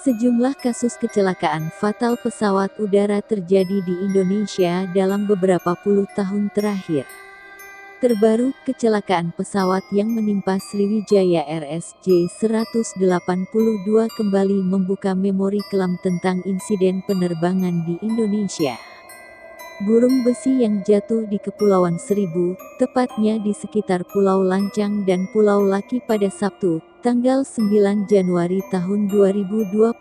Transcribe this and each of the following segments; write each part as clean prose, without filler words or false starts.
Sejumlah kasus kecelakaan fatal pesawat udara terjadi di Indonesia dalam beberapa puluh tahun terakhir. Terbaru, kecelakaan pesawat yang menimpa Sriwijaya RSJ-182 kembali membuka memori kelam tentang insiden penerbangan di Indonesia. Burung besi yang jatuh di Kepulauan Seribu, tepatnya di sekitar Pulau Lancang dan Pulau Laki pada Sabtu, tanggal 9 Januari tahun 2021,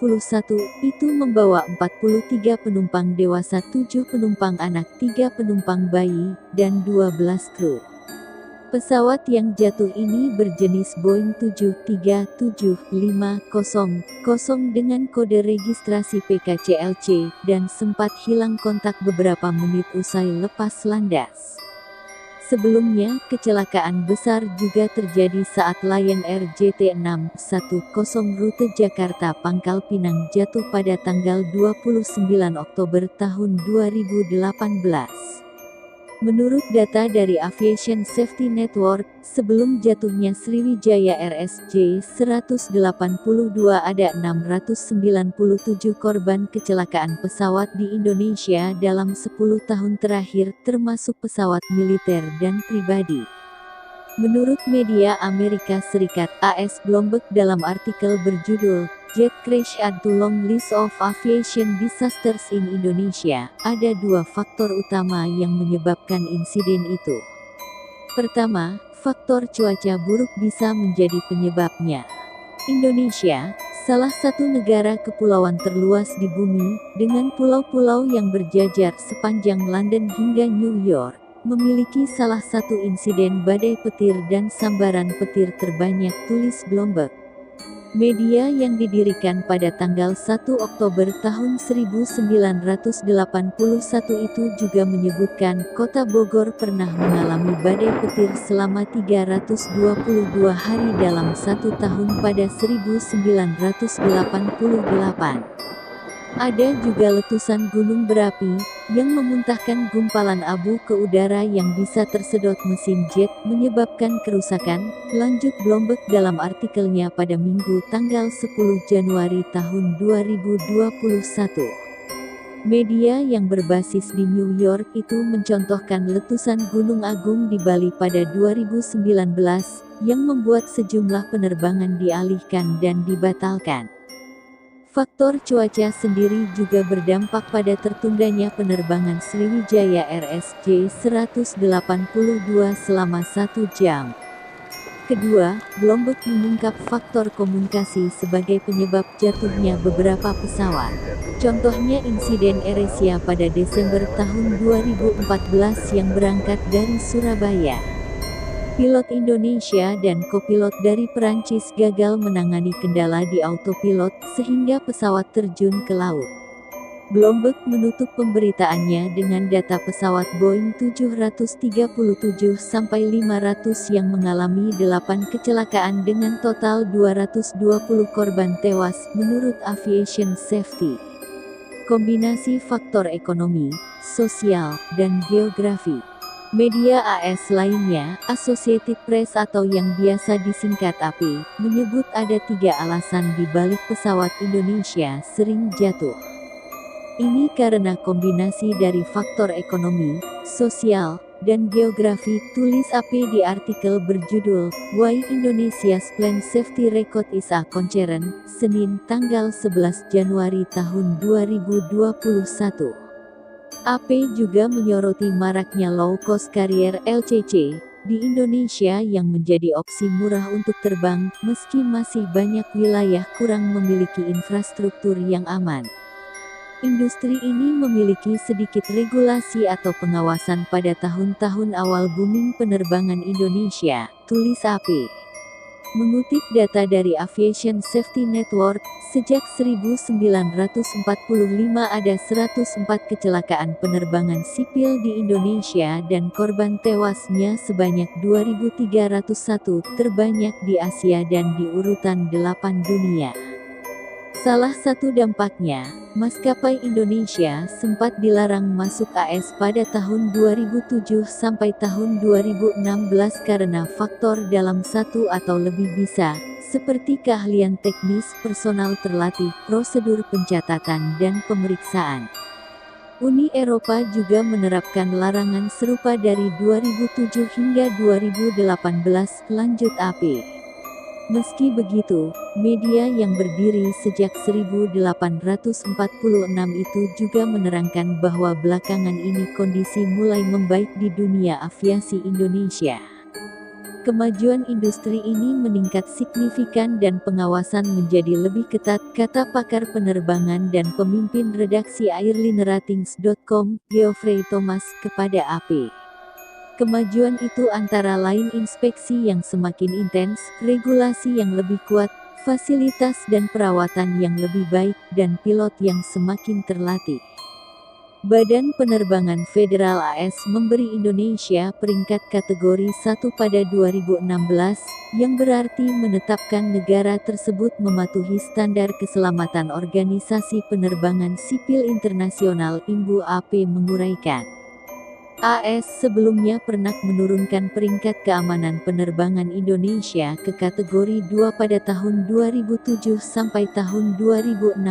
itu membawa 43 penumpang dewasa, 7 penumpang anak, 3 penumpang bayi, dan 12 kru. Pesawat yang jatuh ini berjenis Boeing 737-500 dengan kode registrasi PKCLC, dan sempat hilang kontak beberapa menit usai lepas landas. Sebelumnya, kecelakaan besar juga terjadi saat Lion Air JT610 rute Jakarta Pangkal Pinang jatuh pada tanggal 29 Oktober tahun 2018. Menurut data dari Aviation Safety Network, sebelum jatuhnya Sriwijaya RSJ-182 ada 697 korban kecelakaan pesawat di Indonesia dalam 10 tahun terakhir, termasuk pesawat militer dan pribadi. Menurut media Amerika Serikat AS Bloomberg dalam artikel berjudul Jet Crash Add to Long List of Aviation Disasters in Indonesia, ada dua faktor utama yang menyebabkan insiden itu. Pertama, faktor cuaca buruk bisa menjadi penyebabnya. Indonesia, salah satu negara kepulauan terluas di bumi, dengan pulau-pulau yang berjajar sepanjang London hingga New York, memiliki salah satu insiden badai petir dan sambaran petir terbanyak, tulis Bloomberg. Media yang didirikan pada tanggal 1 Oktober tahun 1981 itu juga menyebutkan kota Bogor pernah mengalami badai petir selama 322 hari dalam satu tahun pada 1988. Ada juga letusan gunung berapi, yang memuntahkan gumpalan abu ke udara yang bisa tersedot mesin jet, menyebabkan kerusakan, lanjut Bloomberg dalam artikelnya pada Minggu tanggal 10 Januari tahun 2021. Media yang berbasis di New York itu mencontohkan letusan Gunung Agung di Bali pada 2019, yang membuat sejumlah penerbangan dialihkan dan dibatalkan. Faktor cuaca sendiri juga berdampak pada tertundanya penerbangan Sriwijaya RSJ-182 selama 1 jam. Kedua, Bloomberg mengungkap faktor komunikasi sebagai penyebab jatuhnya beberapa pesawat. Contohnya insiden AirAsia pada Desember tahun 2014 yang berangkat dari Surabaya. Pilot Indonesia dan kopilot dari Perancis gagal menangani kendala di autopilot sehingga pesawat terjun ke laut. Bloomberg menutup pemberitaannya dengan data pesawat Boeing 737-500 yang mengalami 8 kecelakaan dengan total 220 korban tewas, menurut Aviation Safety. Kombinasi faktor ekonomi, sosial, dan geografi. Media AS lainnya, Associated Press atau yang biasa disingkat AP, menyebut ada 3 alasan di balik pesawat Indonesia sering jatuh. Ini karena kombinasi dari faktor ekonomi, sosial, dan geografi, tulis AP di artikel berjudul Why Indonesia's Planned Safety Record is a Concern, Senin tanggal 11 Januari tahun 2021. AP juga menyoroti maraknya low-cost carrier (LCC) di Indonesia yang menjadi opsi murah untuk terbang, meski masih banyak wilayah kurang memiliki infrastruktur yang aman. Industri ini memiliki sedikit regulasi atau pengawasan pada tahun-tahun awal booming penerbangan Indonesia, tulis AP. Mengutip data dari Aviation Safety Network, sejak 1945 ada 104 kecelakaan penerbangan sipil di Indonesia dan korban tewasnya sebanyak 2.301, terbanyak di Asia dan di urutan 8 dunia. Salah satu dampaknya, maskapai Indonesia sempat dilarang masuk AS pada tahun 2007 sampai tahun 2016 karena faktor dalam 1 atau lebih visa, seperti keahlian teknis, personal terlatih, prosedur pencatatan dan pemeriksaan. Uni Eropa juga menerapkan larangan serupa dari 2007 hingga 2018, lanjut AP. Meski begitu, media yang berdiri sejak 1846 itu juga menerangkan bahwa belakangan ini kondisi mulai membaik di dunia aviasi Indonesia. Kemajuan industri ini meningkat signifikan dan pengawasan menjadi lebih ketat, kata pakar penerbangan dan pemimpin redaksi airlineratings.com, Geoffrey Thomas, kepada AP. Kemajuan itu antara lain inspeksi yang semakin intens, regulasi yang lebih kuat, fasilitas dan perawatan yang lebih baik, dan pilot yang semakin terlatih. Badan Penerbangan Federal AS memberi Indonesia peringkat kategori 1 pada 2016, yang berarti menetapkan negara tersebut mematuhi standar keselamatan Organisasi Penerbangan Sipil Internasional (IMBU). AP menguraikan, AS sebelumnya pernah menurunkan peringkat keamanan penerbangan Indonesia ke kategori 2 pada tahun 2007 sampai tahun 2016.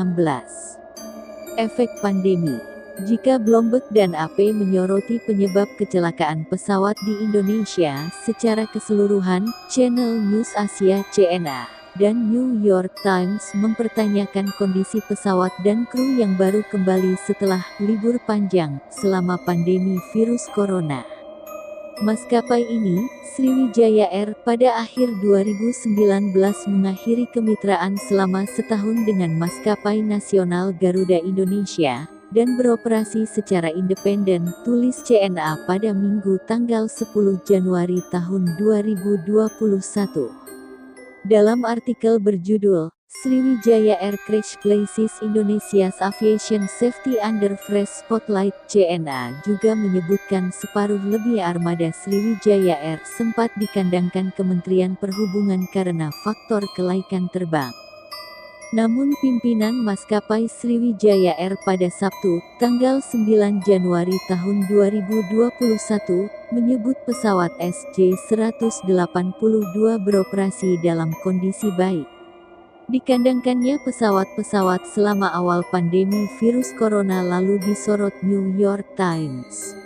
Efek pandemi. Jika Bloomberg dan AP menyoroti penyebab kecelakaan pesawat di Indonesia secara keseluruhan, Channel News Asia (CNA) dan New York Times mempertanyakan kondisi pesawat dan kru yang baru kembali setelah libur panjang selama pandemi virus corona. Maskapai ini, Sriwijaya Air, pada akhir 2019 mengakhiri kemitraan selama setahun dengan maskapai nasional Garuda Indonesia dan beroperasi secara independen, tulis CNA pada Minggu tanggal 10 Januari tahun 2021. Dalam artikel berjudul, Sriwijaya Air Crash Places Indonesia's Aviation Safety Under Fresh Spotlight, CNA juga menyebutkan separuh lebih armada Sriwijaya Air sempat dikandangkan Kementerian Perhubungan karena faktor kelaikan terbang. Namun pimpinan maskapai Sriwijaya Air pada Sabtu, tanggal 9 Januari tahun 2021, menyebut pesawat SJ-182 beroperasi dalam kondisi baik. Dikandangkannya pesawat-pesawat selama awal pandemi virus corona lalu disorot New York Times.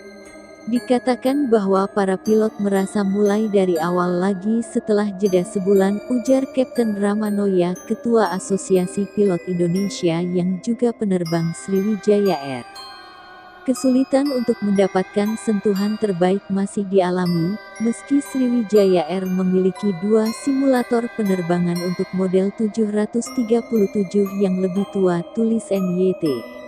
Dikatakan bahwa para pilot merasa mulai dari awal lagi setelah jeda sebulan, ujar Kapten Ramanoya, Ketua Asosiasi Pilot Indonesia yang juga penerbang Sriwijaya Air. Kesulitan untuk mendapatkan sentuhan terbaik masih dialami, meski Sriwijaya Air memiliki 2 simulator penerbangan untuk model 737 yang lebih tua, tulis NYT.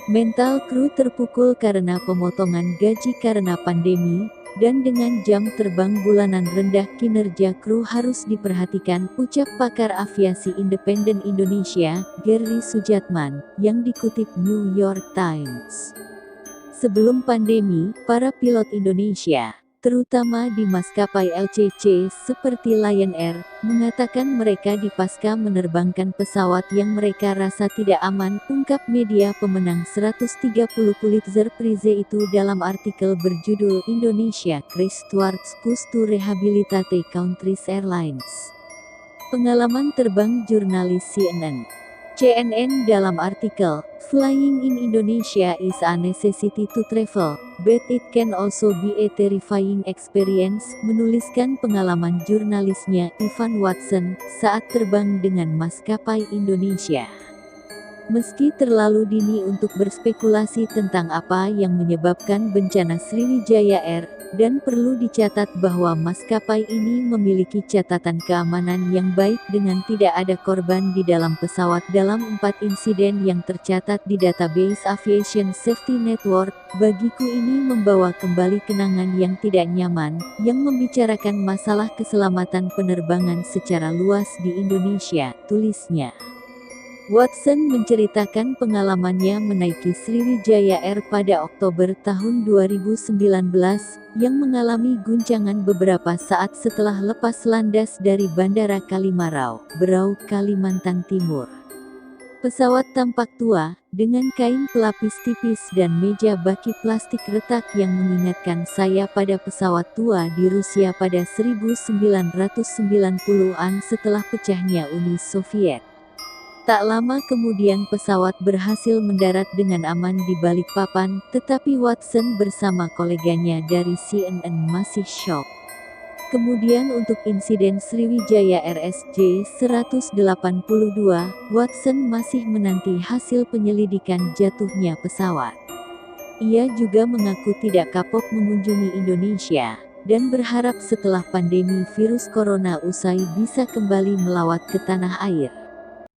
Mental kru terpukul karena pemotongan gaji karena pandemi, dan dengan jam terbang bulanan rendah kinerja kru harus diperhatikan, ucap pakar aviasi independen Indonesia, Gary Sujatman, yang dikutip New York Times. Sebelum pandemi, para pilot Indonesia, terutama di maskapai LCC seperti Lion Air, mengatakan mereka dipaksa menerbangkan pesawat yang mereka rasa tidak aman, ungkap media pemenang 130 Pulitzer Prize itu dalam artikel berjudul Indonesia Crash Towards Push to Rehabilitate Country's Airlines. Pengalaman terbang jurnalis CNN dalam artikel, Flying in Indonesia is a necessity to travel, but it can also be a terrifying experience, menuliskan pengalaman jurnalisnya Ivan Watson saat terbang dengan maskapai Indonesia. Meski terlalu dini untuk berspekulasi tentang apa yang menyebabkan bencana Sriwijaya Air, dan perlu dicatat bahwa maskapai ini memiliki catatan keamanan yang baik dengan tidak ada korban di dalam pesawat dalam 4 insiden yang tercatat di database Aviation Safety Network. Bagiku ini membawa kembali kenangan yang tidak nyaman, yang membicarakan masalah keselamatan penerbangan secara luas di Indonesia, tulisnya. Watson menceritakan pengalamannya menaiki Sriwijaya Air pada Oktober tahun 2019, yang mengalami guncangan beberapa saat setelah lepas landas dari Bandara Kalimarau, Berau, Kalimantan Timur. Pesawat tampak tua, dengan kain pelapis tipis dan meja baki plastik retak yang mengingatkan saya pada pesawat tua di Rusia pada 1990-an setelah pecahnya Uni Soviet. Tak lama kemudian pesawat berhasil mendarat dengan aman di Balikpapan, tetapi Watson bersama koleganya dari CNN masih syok. Kemudian untuk insiden Sriwijaya RSJ-182, Watson masih menanti hasil penyelidikan jatuhnya pesawat. Ia juga mengaku tidak kapok mengunjungi Indonesia, dan berharap setelah pandemi virus corona usai bisa kembali melawat ke tanah air.